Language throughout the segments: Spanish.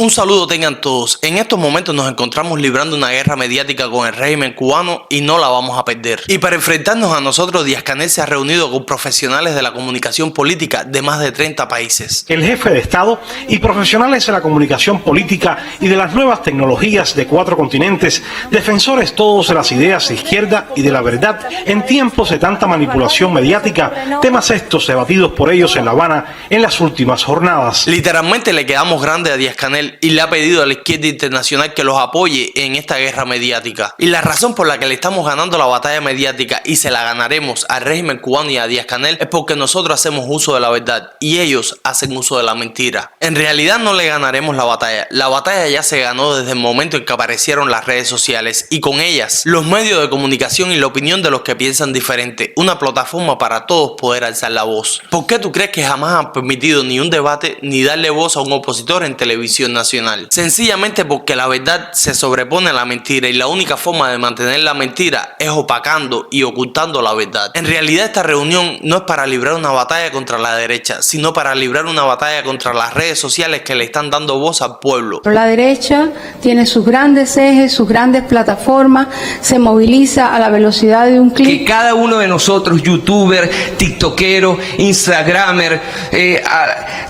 Un saludo tengan todos. En estos momentos nos encontramos librando una guerra mediática con el régimen cubano y no la vamos a perder. Y para enfrentarnos a nosotros, Díaz-Canel se ha reunido con profesionales de la comunicación política de más de 30 países. El jefe de Estado y profesionales de la comunicación política y de las nuevas tecnologías de 4 continentes, defensores todos de las ideas de izquierda y de la verdad en tiempos de tanta manipulación mediática, temas estos debatidos por ellos en La Habana en las últimas jornadas. Literalmente le quedamos grande a Díaz-Canel y le ha pedido a la izquierda internacional que los apoye en esta guerra mediática. Y la razón por la que le estamos ganando la batalla mediática y se la ganaremos al régimen cubano y a Díaz-Canel es porque nosotros hacemos uso de la verdad y ellos hacen uso de la mentira. En realidad no le ganaremos la batalla ya se ganó desde el momento en que aparecieron las redes sociales y con ellas los medios de comunicación y la opinión de los que piensan diferente, una plataforma para todos poder alzar la voz. ¿Por qué tú crees que jamás han permitido ni un debate ni darle voz a un opositor en televisión nacional? Sencillamente porque la verdad se sobrepone a la mentira y la única forma de mantener la mentira es opacando y ocultando la verdad. En realidad esta reunión no es para librar una batalla contra la derecha, sino para librar una batalla contra las redes sociales que le están dando voz al pueblo. La derecha tiene sus grandes ejes, sus grandes plataformas, se moviliza a la velocidad de un clic. Que cada uno de nosotros, youtuber, tiktokero, instagramer,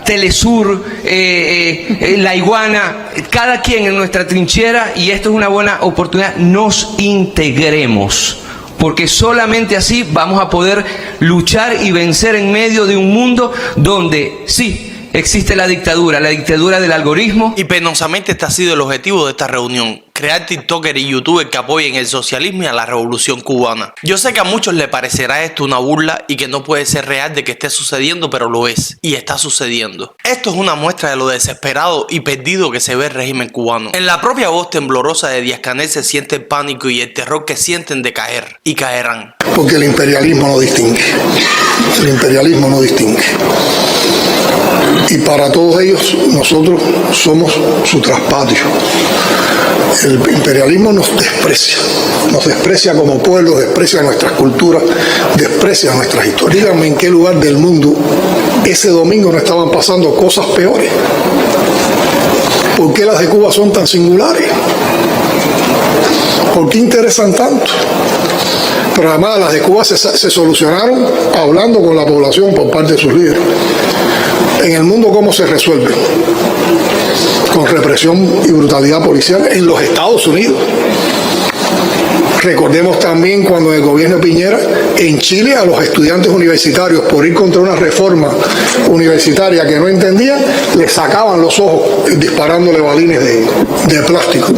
Telesur, La Iguana, cada quien en nuestra trinchera, y esto es una buena oportunidad, nos integremos. Porque solamente así vamos a poder luchar y vencer en medio de un mundo donde sí existe la dictadura del algoritmo. Y penosamente este ha sido el objetivo de esta reunión: crear tiktokers y youtubers que apoyen el socialismo y a la revolución cubana. Yo sé que a muchos les parecerá esto una burla y que no puede ser real de que esté sucediendo, pero lo es y está sucediendo. Esto es una muestra de lo desesperado y perdido que se ve el régimen cubano. En la propia voz temblorosa de Díaz-Canel se siente el pánico y el terror que sienten de caer, y caerán. Porque el imperialismo no distingue. El imperialismo no distingue. Y para todos ellos, nosotros somos su traspatio. El imperialismo nos desprecia como pueblo, desprecia nuestras culturas, desprecia nuestras historias. Díganme en qué lugar del mundo ese domingo no estaban pasando cosas peores. ¿Por qué las de Cuba son tan singulares? ¿Por qué interesan tanto? Pero además las de Cuba se solucionaron hablando con la población por parte de sus líderes. En el mundo, ¿cómo se resuelve? Con represión y brutalidad policial en los Estados Unidos. Recordemos también cuando el gobierno de Piñera, en Chile, a los estudiantes universitarios, por ir contra una reforma universitaria que no entendían, les sacaban los ojos disparándole balines de plástico.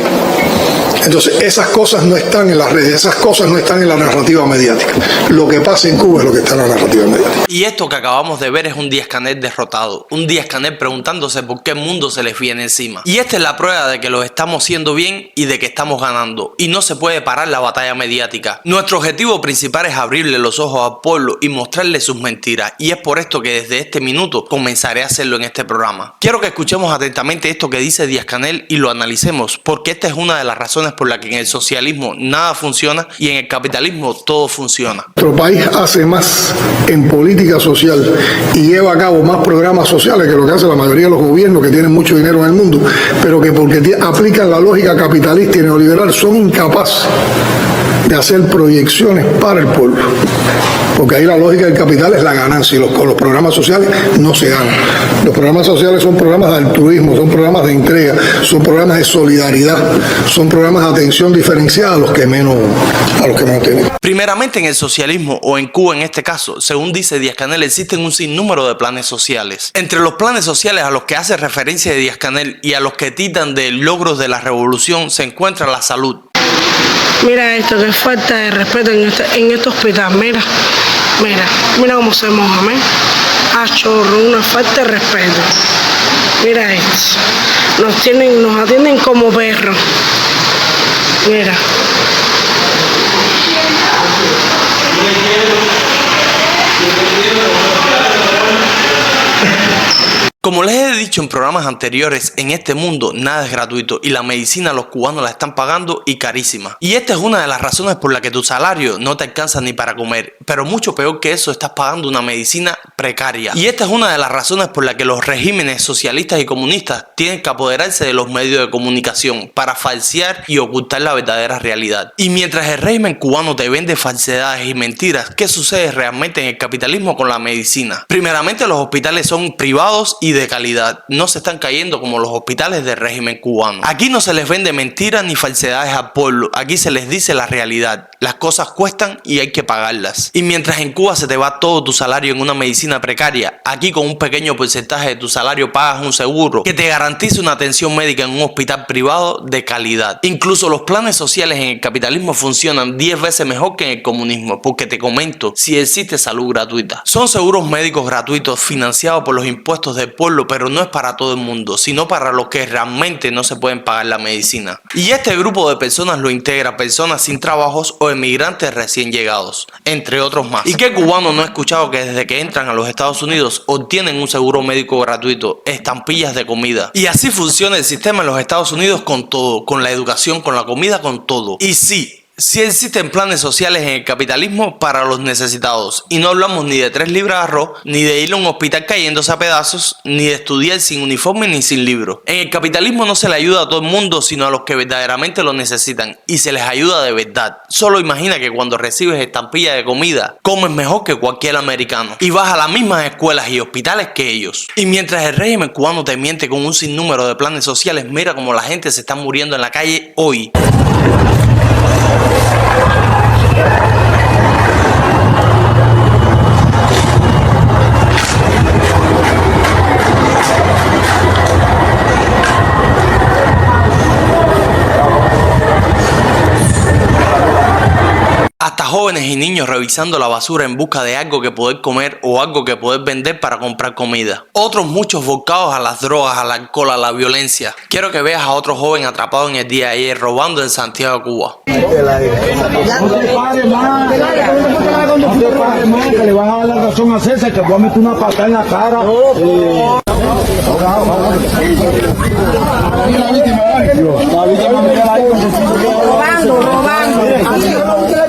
Entonces, esas cosas no están en las redes, esas cosas no están en la narrativa mediática. Lo que pasa en Cuba es lo que está en la narrativa mediática. Y esto que acabamos de ver es un Díaz-Canel derrotado, un Díaz-Canel preguntándose por qué el mundo se les viene encima. Y esta es la prueba de que lo estamos haciendo bien y de que estamos ganando. Y no se puede parar la batalla mediática. Nuestro objetivo principal es abrirle los ojos al pueblo y mostrarle sus mentiras. Y es por esto que desde este minuto comenzaré a hacerlo en este programa. Quiero que escuchemos atentamente esto que dice Díaz-Canel y lo analicemos, porque esta es una de las razones por la que en el socialismo nada funciona y en el capitalismo todo funciona. Nuestro país hace más en política social y lleva a cabo más programas sociales que lo que hace la mayoría de los gobiernos que tienen mucho dinero en el mundo, pero que porque aplican la lógica capitalista y neoliberal son incapaces de hacer proyecciones para el pueblo. Porque ahí la lógica del capital es la ganancia y con los programas sociales no se ganan. Los programas sociales son programas de altruismo, son programas de entrega, son programas de solidaridad, son programas de atención diferenciada a los que menos tienen. Primeramente, en el socialismo, o en Cuba en este caso, según dice Díaz-Canel, existen un sinnúmero de planes sociales. Entre los planes sociales a los que hace referencia Díaz-Canel y a los que titan de logros de la revolución se encuentra la salud. Mira esto, que falta de respeto en este hospital, mira cómo se moja, a chorro, una falta de respeto. Mira esto, nos atienden como perros, mira. Como les he dicho en programas anteriores, en este mundo nada es gratuito y la medicina los cubanos la están pagando y carísima. Y esta es una de las razones por la que tu salario no te alcanza ni para comer, pero mucho peor que eso, estás pagando una medicina precaria. Y esta es una de las razones por la que los regímenes socialistas y comunistas tienen que apoderarse de los medios de comunicación para falsear y ocultar la verdadera realidad. Y mientras el régimen cubano te vende falsedades y mentiras, ¿qué sucede realmente en el capitalismo con la medicina? Primeramente, los hospitales son privados y de calidad, no se están cayendo como los hospitales del régimen cubano. Aquí no se les vende mentiras ni falsedades al pueblo, aquí se les dice la realidad. Las cosas cuestan y hay que pagarlas. Y mientras en Cuba se te va todo tu salario en una medicina precaria, aquí con un pequeño porcentaje de tu salario pagas un seguro que te garantice una atención médica en un hospital privado de calidad. Incluso los planes sociales en el capitalismo funcionan 10 veces mejor que en el comunismo, porque te comento, si existe salud gratuita. Son seguros médicos gratuitos financiados por los impuestos del pueblo, pero no es para todo el mundo, sino para los que realmente no se pueden pagar la medicina. Y este grupo de personas lo integra personas sin trabajos o emigrantes recién llegados, entre otros más. ¿Y qué cubano no ha escuchado que desde que entran a los Estados Unidos obtienen un seguro médico gratuito, estampillas de comida? Y así funciona el sistema en los Estados Unidos con todo, con la educación, con la comida, con todo. Y sí existen planes sociales en el capitalismo para los necesitados, y no hablamos ni de 3 libras de arroz, ni de ir a un hospital cayéndose a pedazos, ni de estudiar sin uniforme ni sin libro. En el capitalismo no se le ayuda a todo el mundo, sino a los que verdaderamente lo necesitan, y se les ayuda de verdad. Solo imagina que cuando recibes estampilla de comida, comes mejor que cualquier americano, y vas a las mismas escuelas y hospitales que ellos. Y mientras el régimen cubano te miente con un sinnúmero de planes sociales, mira como la gente se está muriendo en la calle hoy. Hasta jóvenes y niños revisando la basura en busca de algo que poder comer o algo que poder vender para comprar comida. Otros muchos volcados a las drogas, al alcohol, a la violencia. Quiero que veas a otro joven atrapado en el día de ayer robando en Santiago de Cuba. No te pares más, que le vas a dar la razón a César, que voy a meter una patada en la cara. Robando.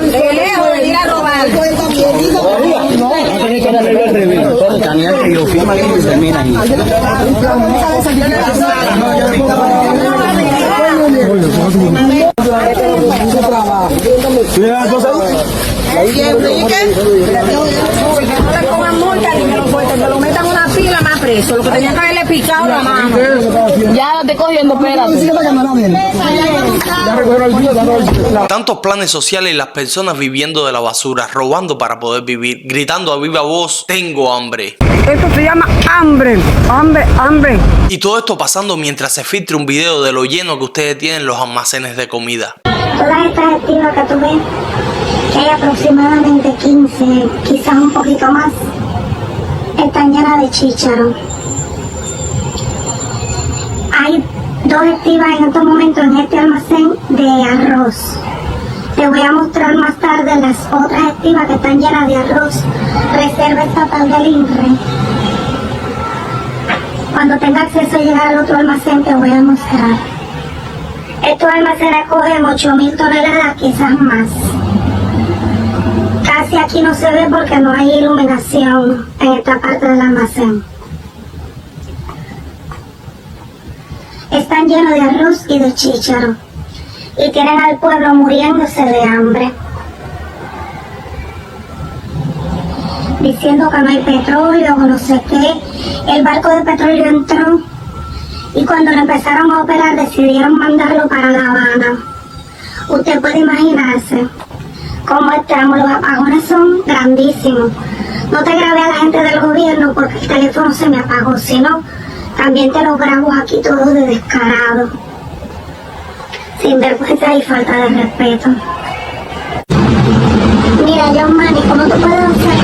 De lejos de ir a robar. No le coman multa ni que lo suelten, que lo metan una pila más preso. Lo que tenía que haberle picado la mano. Ya la estoy cogiendo, espérate. Tantos planes sociales y las personas viviendo de la basura, robando para poder vivir, gritando a viva voz, tengo hambre. Esto se llama hambre, hambre. Y todo esto pasando mientras se filtra un video de lo lleno que ustedes tienen los almacenes de comida. Todas estas estivas que tú ves, que hay aproximadamente 15, quizás un poquito más, están llenas de chícharo. Hay 2 estivas en estos momentos en este almacén de arroz. Te voy a mostrar más tarde las otras estivas que están llenas de arroz, reserva estatal del INRE. Cuando tenga acceso a llegar al otro almacén te voy a mostrar. Estos almacenes cogen 8.000 toneladas, quizás más. Casi aquí no se ve porque no hay iluminación en esta parte del almacén. Están llenos de arroz y de chícharo. Y tienen al pueblo muriéndose de hambre. Diciendo que no hay petróleo o no sé qué. El barco de petróleo entró y cuando lo empezaron a operar decidieron mandarlo para La Habana. Usted puede imaginarse cómo estamos. Los apagones son grandísimos. No te grabé a la gente del gobierno porque el teléfono se me apagó, sino también te lo grabo aquí todo de descarado. Sin vergüenza y falta de respeto. Mira, John Manny, ¿cómo tú puedes hacer